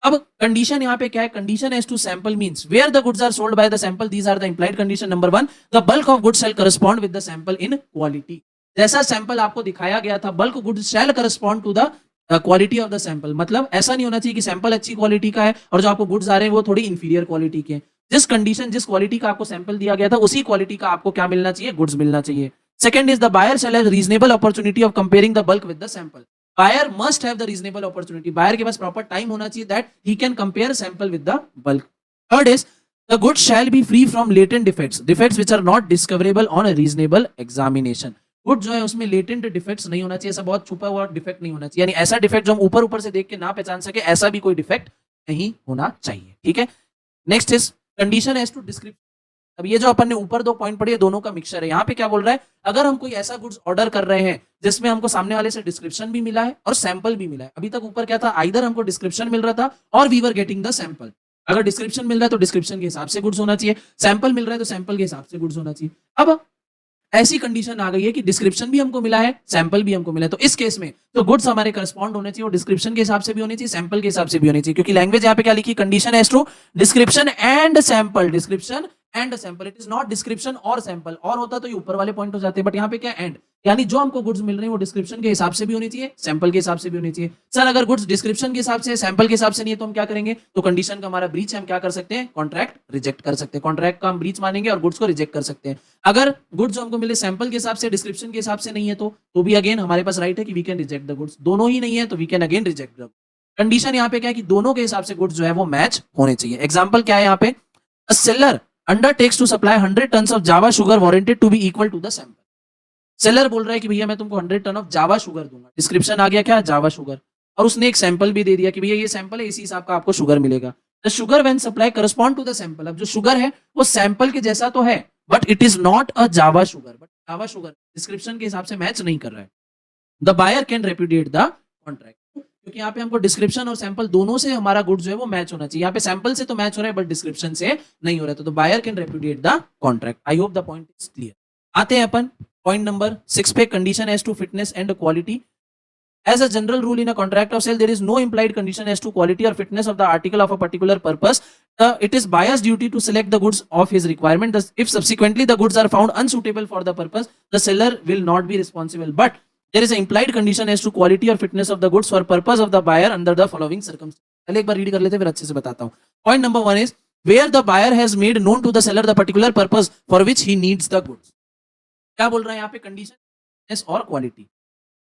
अब कंडीशन यहाँ पे क्या है, condition as to sample means where the goods are sold by the sample these are the implied condition. Number 1, the bulk of goods shall correspond with the sample in quality. जैसा sample आपको दिखाया गया था, bulk goods shall correspond to the quality of the sample. मतलब ऐसा नहीं होना चाहिए कि सैंपल अच्छी क्वालिटी का है और जो आपको गुड्स आ रहे हैं वो थोड़ी इंफीरियर क्वालिटी के हैं। जिस कंडीशन जिस क्वालिटी का आपको सैंपल दिया गया था उसी क्वालिटी का आपको क्या मिलना चाहिए, गुड्स मिलना चाहिए। Second is the buyer shall have reasonable opportunity of comparing the bulk with the sample. Buyer must have the reasonable opportunity. Buyer के पास प्रॉपर टाइम होना चाहिए that he can compare sample with the bulk. Third is the goods shall be free from latent defects, defects which are not discoverable on a reasonable examination. Good जो है उसमें latent defects नहीं होना चाहिए, ऐसा बहुत छुपा हुआ डिफेक्ट नहीं होना चाहिए, यानी ऐसा डिफेक्ट जो हम ऊपर ऊपर से देख के ना पहचान सके, ऐसा भी कोई डिफेक्ट नहीं होना चाहिए, ठीक है। Next is condition as to description. अब ये जो अपन ने ऊपर दो पॉइंट पढ़े दोनों का मिक्सचर है। यहाँ पे क्या बोल रहा है, अगर हम कोई ऐसा गुड्स ऑर्डर कर रहे हैं जिसमें हमको सामने वाले से डिस्क्रिप्शन भी मिला है और सैंपल भी मिला है। अभी तक ऊपर क्या था, आइदर हमको डिस्क्रिप्शन मिल रहा था और we were getting the sample. अगर डिस्क्रिप्शन मिल रहा है तो डिस्क्रिप्शन के हिसाब से गुड्स होना चाहिए, सैंपल मिल रहा है तो सैंपल के हिसाब से गुड्स होना चाहिए। अब ऐसी कंडीशन आ गई है कि डिस्क्रिप्शन भी हमको मिला है, सैंपल भी हमको मिला है, तो इस केस में तो गुड्स हमारे करस्पॉन्ड होने चाहिए और डिस्क्रिप्शन के हिसाब से भी होने चाहिए, सैंपल के हिसाब से भी होने चाहिए, क्योंकि लैंग्वेज यहाँ पे क्या लिखी, condition as to description and sample. Description and sample, it is not description or sample. Or होता तो ये ऊपर वाले पॉइंट हो जाते हैं, बट यहाँ पे क्या एंड, यानी जो हमको गुड्स मिल रहे हैं वो डिस्क्रिप्शन के हिसाब से भी होनी चाहिए, सैंपल के हिसाब से भी होनी चाहिए। सर अगर गुड्स डिस्क्रिप्शन के हिसाब से सैंपल के हिसाब से नहीं है तो हम क्या करेंगे, तो कंडीशन का हमारा ब्रीच है, हम क्या कर सकते हैं, कॉन्ट्रैक्ट रिजेक्ट कर सकते हैं। कॉन्ट्रैक्ट का हम ब्रीच मानेंगे और गुड्स को रिजेक्ट कर सकते हैं। अगर गुड्स जो हमको मिले सैंपल के हिसाब से डिस्क्रिप्शन के हिसाब से नहीं है तो भी अगेन हमारे पास राइट है कि we can reject the goods. दोनों ही नहीं है तो we can again reject the. Condition यहाँ पे क्या है कि दोनों के हिसाब से गुड्स जो है वो मैच होने चाहिए। एग्जाम्पल क्या है यहाँ पे, a seller undertakes to supply 100 tons of java sugar warranted to be equal to the sample। Seller बोल रहा है कि भैया मैं तुमको 100 टन ऑफ जावा शुगर दूंगा, डिस्क्रिप्शन आ गया क्या, जावा शुगर, और उसने एक सैंपल भी दे दिया कि भैया ये सैंपल है, इसी हिसाब का आपको शुगर मिलेगा। The sugar when supply correspond to the sample. अब जो शुगर है वो सैंपल के जैसा तो है but it is not a Java sugar, but Java sugar description के हिसाब से मैच नहीं कर रहा है। The buyer can repudiate the contract, क्योंकि यहाँ पे हमको डिस्क्रिप्शन और सैंपल दोनों से हमारा गुड जो है वो मैच होना चाहिए। यहाँ पे सैंपल से तो मैच हो रहा है बट डिस्क्रिप्शन से नहीं हो रहा है, तो buyer can repudiate the contract. I hope the point is clear. आते हैं अपन पॉइंट नंबर 6 पे, condition as to fitness and quality. As a general rule in a contract of sale, there is no implied condition as to quality or fitness of the article of a particular purpose. It is buyer's duty to select the goods of his requirement. Thus, if subsequently the goods are found unsuitable for the purpose, the seller will not be responsible. But there is an implied condition as to quality or fitness of the goods for purpose of the buyer under the following circumstances. पहले एक बार read कर लेते हैं फिर अच्छे से बताता हूँ। Point number 1 is where the buyer has made known to the seller the particular purpose for which he needs the goods. क्या बोल रहा है यहाँ पे? कंडीशन और क्वालिटी।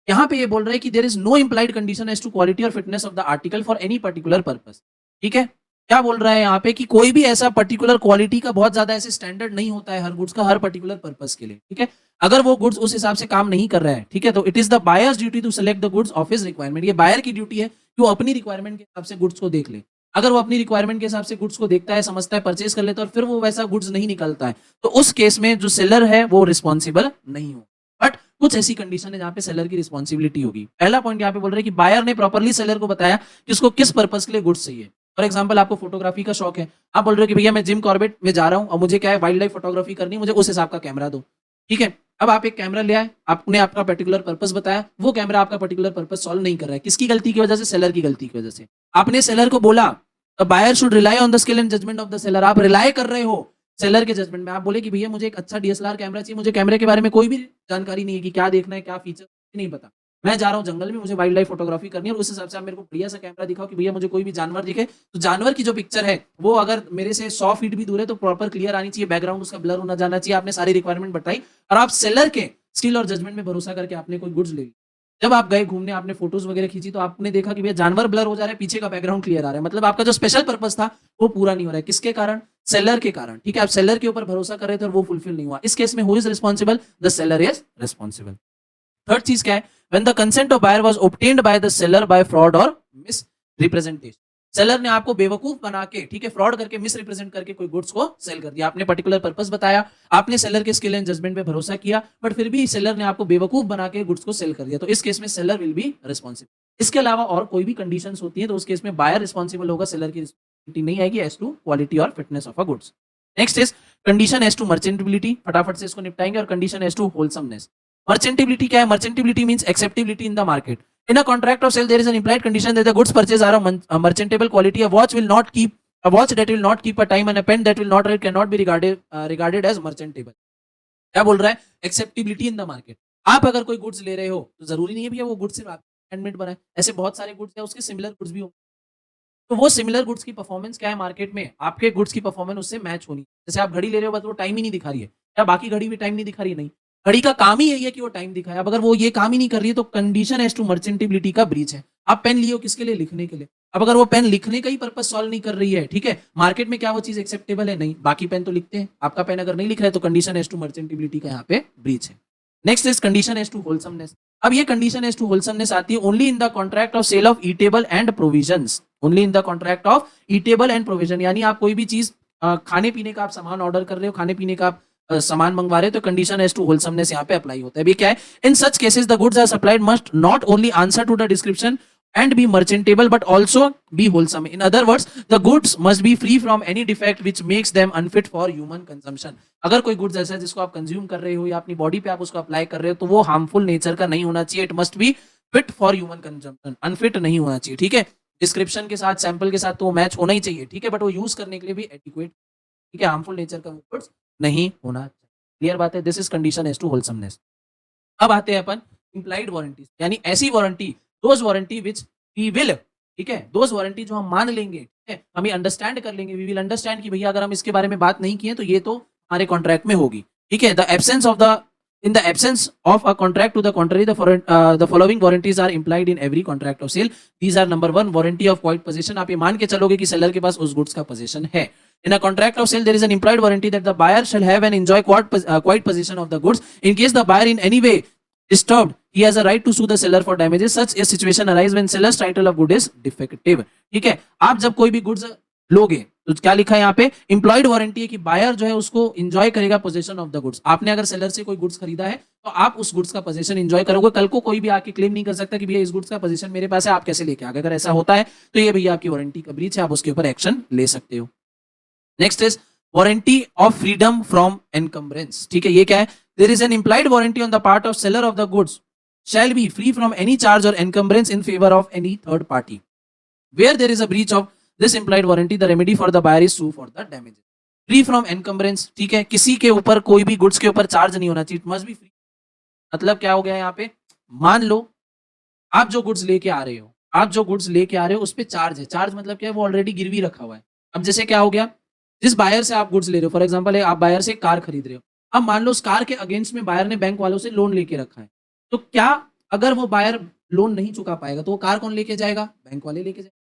यहां पे ये बोल रहे हैं कि there is no implied condition as to quality और fitness of the article for any particular purpose. ठीक है, क्या बोल रहा है यहाँ पे कि कोई भी ऐसा पर्टिकुलर क्वालिटी का बहुत ज्यादा ऐसे स्टैंडर्ड नहीं होता है हर गुड्स का हर पर्टिकुलर पर्पस के लिए। ठीक है, अगर वो गुड्स उस हिसाब से काम नहीं कर रहा है, ठीक है, तो it is the buyer's duty to select the goods of his requirement. ये बायर की ड्यूटी है कि वो अपनी रिक्वायरमेंट के हिसाब से गुड्स को देख ले। अगर वो अपनी रिक्वायरमेंट के हिसाब से गुड्स को देखता है, समझता है, परचेज कर लेता है और फिर वो वैसा गुड्स नहीं निकलता है, तो उस केस में जो सेलर है वो रिस्पॉन्सिबल नहीं हो। बट कुछ ऐसी कंडीशन है जहां पे सेलर की रिस्पॉन्सिबिलिटी होगी। पहला पॉइंट यहाँ पे बोल रहे हैं कि बायर ने प्रॉपर्ली सेलर को बताया कि उसको किस पर्पस के लिए गुड्स चाहिए। फॉर एग्जांपल, आपको फोटोग्राफी का शौक है, आप बोल रहे हो कि भैया मैं जिम कॉर्बेट में जा रहा हूं और मुझे क्या है वाइल्ड लाइफ फोटोग्राफी करनी, मुझे उस हिसाब का कैमरा दो। ठीक है, अब आप एक कैमरा ले आए, आपने आपका पर्टिकुलर पर्पस बताया, वो कैमरा आपका पर्टिकुलर पर्पस सॉल्व नहीं कर रहा है। किसकी गलती की वजह से? सेलर की गलती की वजह से। आपने सेलर को बोला, buyer should rely on the skill and judgement of the seller. आप रिलाई कर रहे हो सेलर के जजमेंट में। आप बोले कि भैया मुझे एक अच्छा डीएसएलआर कैमरा चाहिए, मुझे कैमरे के बारे में कोई भी जानकारी नहीं है कि क्या देखना है, क्या फीचर नहीं पता, मैं जा रहा हूँ जंगल में, मुझे वाइल्ड लाइफ फोटोग्राफी करनी है और उस हिसाब से आप मेरे को बढ़िया सा कैमरा दिखाओ कि भैया मुझे कोई भी जानवर दिखे तो जानवर की जो पिक्चर है वो अगर मेरे से 100 फीट भी दूर है तो प्रॉपर क्लियर आनी चाहिए, बैकग्राउंड उसका ब्लर होना जाना चाहिए। आपने सारी रिक्वायरमेंट बताई और आप सेलर के स्किल और जजमेंट में भरोसा करके आपने कोई गुड्स ले ली। जब आप गए घूमने, आपने फोटोज वगैरह खींची तो आपने देखा कि भैया जानवर ब्लर हो जा रहा है, पीछे का बैकग्राउंड क्लियर आ रहा है, मतलब आपका जो स्पेशल पर्पस था वो पूरा नहीं हो रहा है। किसके कारण? सेलर के कारण। ठीक है, आप सेलर के ऊपर भरोसा कर रहे थे और वो फुलफिल नहीं हुआ। इस केस में who is responsible? The seller is responsible. Third चीज क्या है? When the consent of buyer was obtained by the seller by fraud और मिस रिप्रेजेंटेशन। सेलर ने आपको बेवकूफ बना के, ठीक है, फ्रॉड करके, मिस रिप्रेजेंट करके कोई गुड्स को सेल कर दिया। आपने पर्टिकुलर पर्पस बताया, आपने सेलर के स्किल एंड जजमेंट पे भरोसा किया, बट फिर भी सेलर ने आपको बेवकूफ बना के गुड्स को सेल कर दिया, तो इस केस में सेलर विल बी रिस्पॉन्सिबल। इसके अलावा और कोई भी कंडीशंस होती है तो उस केस में बायर रिस्पॉन्सिबल होगा, सेलर की रिस्पॉन्सिबिलिटी नहीं आएगी एज टू क्वालिटी और fitness of a goods. Next is condition as to merchantability. फटाफट से इसको निपटाएंगे। और condition as to wholesomeness. Merchantability क्या है? Merchantability means acceptability in the market. In a contract of sale, there is an implied condition that the goods purchased are of merchantable quality. A watch that will not keep a time and a pen that will not write cannot be regarded as merchantable. क्या बोल रहा है? Acceptability in the market. आप अगर कोई goods ले रहे हो तो जरूरी नहीं है भैया वो गुड्स सिर्फ आपके हैंडमेड बना है, ऐसे बहुत सारे गुड्स है, उसके सिमिलर गुड्स भी होंगे, तो वो सिमिलर गुड्स की परफॉर्मेंस क्या है मार्केट में, आपके गुड्स की परफॉर्मेंस उससे मैच होनी। जैसे आप घड़ी ले रहे हो बस वो टाइम ही नहीं दिखा रही है, क्या बाकी घड़ी भी टाइम नहीं दिखा रही है? नहीं, घड़ी का काम ही यही है कि वो टाइम दिखाए। अब अगर वो ये काम ही नहीं कर रही है तो कंडीशन एज टू मर्चेंटेबिलिटी का ब्रीच है। आप पेन लिए हो किसके लिए? लिखने के लिए। अब अगर वो पेन लिखने का ही पर्पस सॉल्व नहीं कर रही है, ठीक है, मार्केट में क्या वो चीज एक्सेप्टेबल है? नहीं, बाकी पेन तो लिखते हैं, आपका पेन अगर नहीं लिख रहा है तो कंडीशन एज टू मर्चेंटेबिलिटी का यहाँ पे ब्रीच है। Next is condition as to wholesomeness. अब ये कंडीशन एज टू होलसमनेस आती है only in the contract of sale of eatable and provisions. Only in the contract of eatable and provision, यानी आप कोई भी चीज खाने पीने का आप सामान ऑर्डर कर रहे हो, खाने पीने का सामान मंगवा रहे हो, तो कंडीशन एज टू होलसमनेस यहाँ पे अप्लाई होता है। अभी क्या है? In such cases the goods are supplied must not only answer to the description and be merchantable but also be wholesome. In other words, the goods must be free from any defect which makes them unfit for human consumption. अगर कोई goods ऐसा है जिसको आप consume कर रहे हो या अपनी बॉडी पे आप उसको अप्लाई कर रहे हो तो वो हार्मफुल नेचर का नहीं होना चाहिए। It must be fit for human consumption, unfit नहीं होना चाहिए। ठीक है, डिस्क्रिप्शन के साथ, सैंपल के साथ तो वो मैच होना ही चाहिए, ठीक है, बट वो यूज करने के लिए भी एडिक्वेट, ठीक है, हार्मफुल नेचर का गुड्स नहीं होना चाहिए। क्लियर बात है? This is condition as to wholesomeness. अब आते हैं अपन इंप्लाइड वारंटी, यानी ऐसी warranty, those warranty which we will, ठीक है, दोज वारंटी जो हम मान लेंगे, ठीक है, हम ये अंडरस्टैंड कर लेंगे, वी विल अंडरस्टैंड कि भैया अगर हम इसके बारे में बात नहीं किए तो ये तो हमारे कॉन्ट्रैक्ट में होगी। ठीक है, in the absence of a contract to the contrary, the following warranties are implied in every contract of sale. These are number 1, warranty of quiet possession. आप ये मान के चलोगे कि सेलर के पास उस गुड्स का पोजीशन है। In a contract of sale, there is an implied warranty that the buyer shall have and enjoy quiet possession of the goods. In case the buyer in any way disturbed, he has a right to sue the seller for damages. Such a situation arise when seller's title of good is defective. ठीक है, आप जब कोई भी goods लोगे, तो क्या लिखा है यहाँ पे, इंप्लॉयड वारंटी है कि बायर जो है उसको एंजॉय करेगा पोजीशन ऑफ द गुड्स। आपने अगर सेलर से कोई गुड्स खरीदा है तो आप उस गुड्स का पोजीशन एंजॉय करोगे। कल को कोई भी आके क्लेम नहीं कर सकता कि भैया इस गुड्स का पोजीशन मेरे पास है, आप कैसे लेके आ गए। अगर ऐसा होता है तो ये भैया आपकी वारंटी का ब्रीच है, आप उसके ऊपर एक्शन ले सकते हो। Next is warranty of freedom from encumbrance. ठीक है, ये क्या है, there is an implied warranty on the part of seller of the goods shall be free from any charge or encumbrance in favor of any third party. Where there is a breach of this implied warranty, the remedy for the buyer is sue for the damages. Free from encumbrance, ठीक है, किसी के ऊपर कोई भी goods के ऊपर charge नहीं होना चाहिए, इट मस्ट बी फ्री। मतलब क्या हो गया यहाँ पे, मान लो आप जो गुड्स लेके आ रहे हो, आप जो गुड्स लेके आ रहे हो उस पे चार्ज है। चार्ज मतलब क्या है, वो ऑलरेडी गिरवी रखा हुआ है। अब जैसे क्या हो गया, जिस बायर से आप गुड्स ले रहे हो, फॉर एग्जांपल आप बायर से कार खरीद रहे हो, अब मान लो उस कार के अगेंस्ट में बायर ने बैंक वालों से लोन लेके रखा है, तो क्या अगर वो बायर लोन नहीं चुका पाएगा तो वो कार कौन लेके जाएगा, बैंक वाले लेके जाएंगे।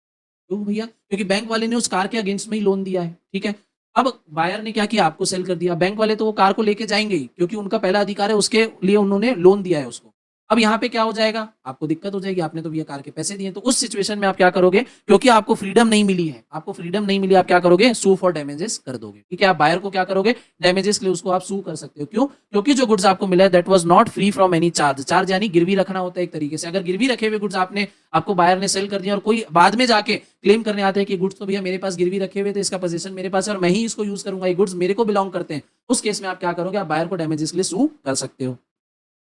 क्यों भैया, क्योंकि बैंक वाले ने उस कार के अगेंस्ट में ही लोन दिया है। ठीक है, अब बायर ने क्या किया, आपको सेल कर दिया, बैंक वाले तो वो कार को लेके जाएंगे ही, क्योंकि उनका पहला अधिकार है, उसके लिए उन्होंने लोन दिया है उसको। अब यहाँ पे क्या हो जाएगा, आपको दिक्कत हो जाएगी, आपने तो भैया कार के पैसे दिए। तो उस सिचुएशन में आप क्या करोगे, क्योंकि आपको फ्रीडम नहीं मिली है, आपको फ्रीडम नहीं मिली, आप क्या करोगे, सू फॉर डैमेजेस कर दोगे। ठीक है, आप बायर को क्या करोगे, डैमेजेस के लिए उसको आप सू कर सकते हो। क्यों, क्योंकि जो गुड्स आपको मिला है that was not free from any charge. Charge यानी गिरवी रखना होता है एक तरीके से। अगर गिरवी रखे हुए गुड्स आपने, आपको बायर ने सेल कर दिया और कोई बाद में जाके क्लेम करने आते हैं कि गुड्स तो भैया मेरे पास गिरवी रखे हुए थे, इसका पोजीशन मेरे पास है और मैं ही इसको यूज करूंगा, ये गुड्स मेरे को बिलोंग करते हैं, उस केस में आप क्या करोगे, आप बायर को डैमेजेस के लिए सू कर सकते हो।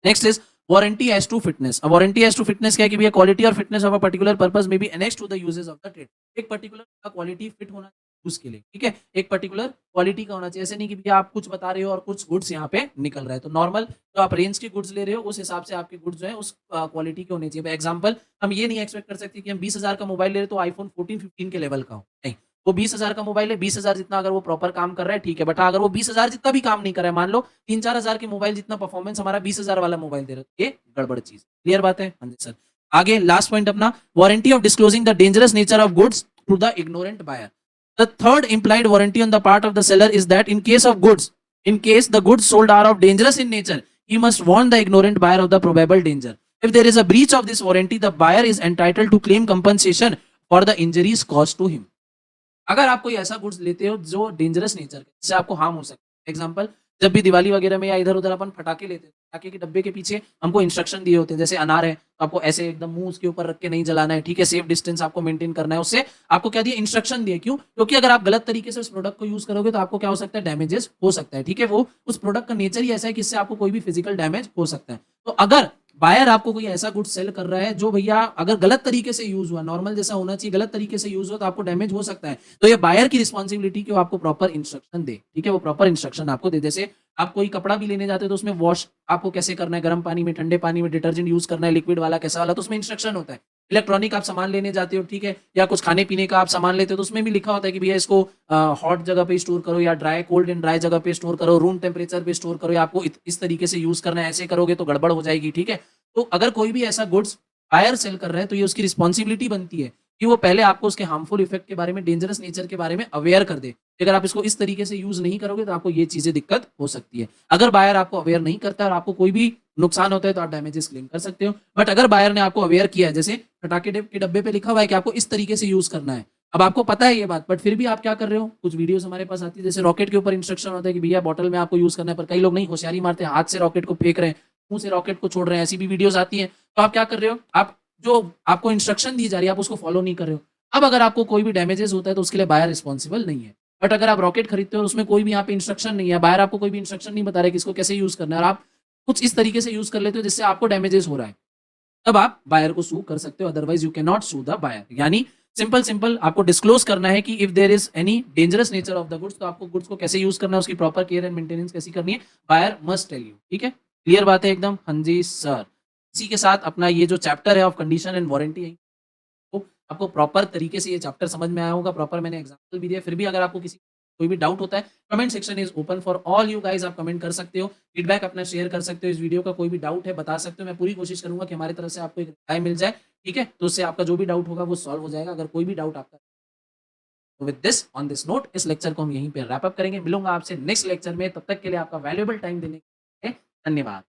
Next is warranty as to fitness. अब वारंटी एज टू फिटनेस क्या है कि भैया क्वालिटी और fitness of a particular purpose में be annex to the uses of the trade. एक पर्टिकुलर का क्वालिटी फिट होना उसके लिए, ठीक है, एक पर्टिकुलर क्वालिटी का होना चाहिए। ऐसे नहीं कि भैया आप कुछ बता रहे हो और कुछ गुड्स यहाँ पे निकल रहा है। तो नॉर्मल जो आप रेंज के गुड्स ले रहे हो उस हिसाब से आपके गुड्स जो है उस क्वालिटी के होने चाहिए। एग्जाम्पल, हम ये नहीं एक्सपेक्ट कर सकते कि हम 20,000 का मोबाइल ले रहे तो आईफोन 14-15 के लेवल का हो, नहीं। वो 20,000 का मोबाइल है, 20,000 जितना अगर वो प्रॉपर काम कर रहा है ठीक है, बट अगर वो 20,000 जितना भी काम नहीं कर रहा है, मान लो 3-4 हजार के मोबाइल जितना परफॉर्मेंस हमारा 20,000 वाला मोबाइल दे रहा है, ये गड़बड़ चीज। क्लियर बात है, हाँ जी सर। आगे लास्ट पॉइंट अपना, warranty of disclosing the dangerous nature of goods to the ignorant buyer. The third implied warranty on the part of the seller is that in case the goods sold are of dangerous in nature, he must warn the ignorant buyer of the probable danger. If there is a breach of this warranty, the buyer is entitled to claim compensation for the injuries caused to him. अगर आप कोई ऐसा goods लेते हो जो dangerous nature का, जिससे आपको हार्म हो सकता है, एग्जांपल, जब भी दिवाली वगैरह में या इधर उधर अपन पटाखे लेते हैं, पटाखे के डब्बे के पीछे हमको इंस्ट्रक्शन दिए होते हैं, जैसे अनार है तो आपको ऐसे एकदम मुंह उसके ऊपर रख के नहीं जलाना है, ठीक है, सेफ डिस्टेंस आपको मेंटेन करना है। उससे आपको क्या दिया, इंस्ट्रक्शन दिए। क्यों, क्योंकि अगर आप गलत तरीके से उस प्रोडक्ट को यूज करोगे तो आपको क्या हो सकता है, डैमेजेस हो सकता है। ठीक है, वो उस प्रोडक्ट का नेचर ही ऐसा है कि इससे आपको कोई भी फिजिकल डैमेज हो सकता है। तो अगर बायर आपको कोई ऐसा गुड सेल कर रहा है जो भैया अगर गलत तरीके से यूज हुआ, नॉर्मल जैसा होना चाहिए, गलत तरीके से यूज हो तो आपको डैमेज हो सकता है, तो ये बायर की रिस्पॉन्सिबिलिटी कि वो आपको प्रॉपर इंस्ट्रक्शन दे। ठीक है, वो प्रॉपर इंस्ट्रक्शन आपको दे। जैसे आप कोई कपड़ा भी लेने जाते हो तो उसमें वॉश आपको कैसे करना है, गर्म पानी में, ठंडे पानी में, डिटर्जेंट यूज करना है, लिक्विड वाला कैसा वाला, तो उसमें इंस्ट्रक्शन होता है। इलेक्ट्रॉनिक आप सामान लेने जाते हो, ठीक है, या कुछ खाने पीने का आप सामान लेते हो तो उसमें भी लिखा होता है कि भैया इसको हॉट जगह पे स्टोर करो या ड्राई, कोल्ड एंड ड्राई जगह पे स्टोर करो, रूम टेम्परेचर पे स्टोर करो, या आपको इस तरीके से यूज करना है, ऐसे करोगे तो गड़बड़ हो जाएगी। ठीक है, तो अगर कोई भी ऐसा गुड्स बायर सेल कर रहा है तो ये उसकी रिस्पॉन्सिबिलिटी बनती है कि वो पहले आपको उसके हार्मफुल इफेक्ट के बारे में, डेंजरस नेचर के बारे में अवेयर कर दे। अगर आप इसको इस तरीके से यूज नहीं करोगे तो आपको ये चीजें दिक्कत हो सकती है। अगर बायर आपको अवेयर नहीं करता और आपको कोई भी नुकसान होता है तो आप डैमेजेस क्लेम कर सकते हो। बट अगर बायर ने आपको अवेयर किया है, जैसे पटाखे के डब्बे पे लिखा हुआ है कि आपको इस तरीके से यूज करना है, अब आपको पता है ये बात, बट फिर भी आप क्या कर रहे हो, कुछ वीडियोस हमारे पास आती है, जैसे रॉकेट के ऊपर इंस्ट्रक्शन होता है कि भैया बॉटल में आपको यूज करना है, पर कई लोग नहीं, होशियारी मारते हैं, हाथ से रॉकेट को फेंक रहे हैं, मुंह से रॉकेट को छोड़ रहे हैं, ऐसी भी वीडियोस आती हैं। तो आप क्या कर रहे हो, आप जो आपको इंस्ट्रक्शन दी जा रही है आप उसको फॉलो नहीं कर रहे हो। अब अगर आपको कोई भी डैमेजेस होता है तो उसके लिए बायर रिस्पॉन्सिबल नहीं है। बट अगर आप रॉकेट खरीदते हो और उसमें कोई भी यहाँ पे इंस्ट्रक्शन नहीं है, बायर आपको कोई भी इंस्ट्रक्शन नहीं बता रहा है कि इसको कैसे यूज करना है, और आप कुछ इस तरीके से यूज कर लेते हो जिससे आपको डैमेजेस हो रहा है, तब आप बायर को सू कर सकते हो। Otherwise you can not sue the buyer. यानी सिंपल आपको डिस्क्लोज करना है कि if there is any dangerous nature of the goods, तो आपको गुड्स को कैसे यूज करना है, उसकी प्रॉपर केयर एंड मेंटेनेंस कैसी करनी है, बायर मस्ट टेल यू। ठीक है, क्लियर बात है एकदम, हाँ जी सर। इसी के साथ अपना ये जो चैप्टर है ऑफ कंडीशन एंड वारंटी है, तो आपको प्रॉपर तरीके से ये चैप्टर समझ में आया होगा, प्रॉपर मैंने एग्जांपल भी दिया। फिर भी अगर आपको किसी कोई भी डाउट होता है, comment section is open for all you guys, आप कमेंट कर सकते हो, फीडबैक अपना शेयर कर सकते हो, इस वीडियो का कोई भी डाउट है बता सकते हो। मैं पूरी कोशिश करूंगा कि हमारी तरफ से आपको एक रिप्लाई मिल जाए, ठीक है, तो उससे आपका जो भी डाउट होगा वो सॉल्व हो जाएगा। अगर कोई भी डाउट आपका, तो with this on this note इस लेक्चर को हम यहीं पे रैप अप करेंगे। मिलूंगा आपसे नेक्स्ट लेक्चर में, तब तक के लिए आपका वैल्यूएबल टाइम देने के लिए धन्यवाद।